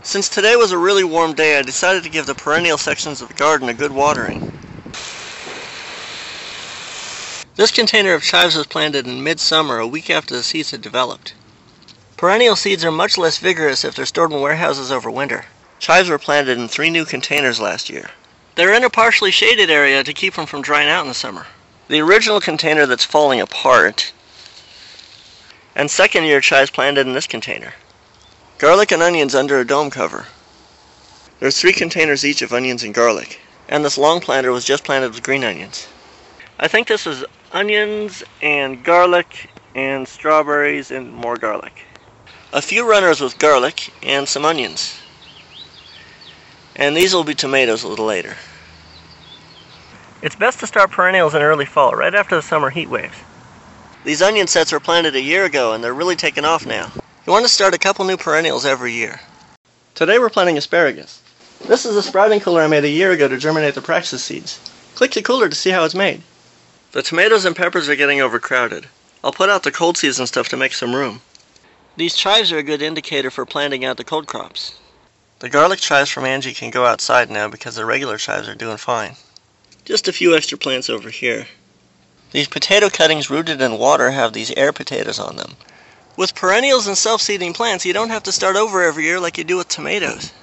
Since today was a really warm day, I decided to give the perennial sections of the garden a good watering. This container of chives was planted in midsummer, a week after the seeds had developed. Perennial seeds are much less vigorous if they're stored in warehouses over winter. Chives were planted in 3 new containers last year. They're in a partially shaded area to keep them from drying out in the summer. The original container that's falling apart, and second-year chives planted in this container. Garlic and onions under a dome cover. There's 3 containers each of onions and garlic, and this long planter was just planted with green onions. I think this was onions and garlic and strawberries and more garlic. A few runners with garlic and some onions. And these will be tomatoes a little later. It's best to start perennials in early fall, right after the summer heat waves. These onion sets were planted a year ago and they're really taking off now. You want to start a couple new perennials every year. Today we're planting asparagus. This is a sprouting cooler I made a year ago to germinate the praxis seeds. Click the cooler to see how it's made. The tomatoes and peppers are getting overcrowded. I'll put out the cold season stuff to make some room. These chives are a good indicator for planting out the cold crops. The garlic chives from Angie can go outside now because the regular chives are doing fine. Just a few extra plants over here. These potato cuttings rooted in water have these air potatoes on them. With perennials and self-seeding plants, you don't have to start over every year like you do with tomatoes.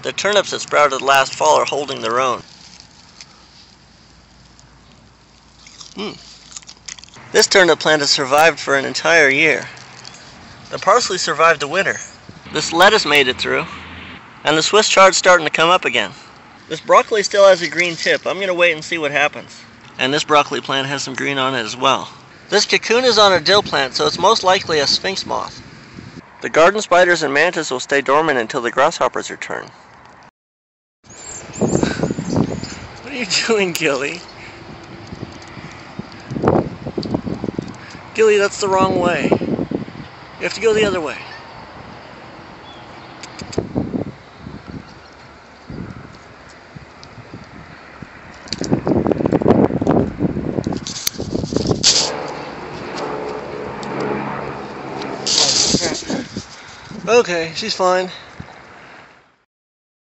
The turnips that sprouted last fall are holding their own. This turnip plant has survived for an entire year. The parsley survived the winter. This lettuce made it through. And the Swiss chard's starting to come up again. This broccoli still has a green tip. I'm going to wait and see what happens. And this broccoli plant has some green on it as well. This cocoon is on a dill plant, so it's most likely a sphinx moth. The garden spiders and mantis will stay dormant until the grasshoppers return. What are you doing, Gilly? Gilly, that's the wrong way. You have to go the other way. Okay, she's fine.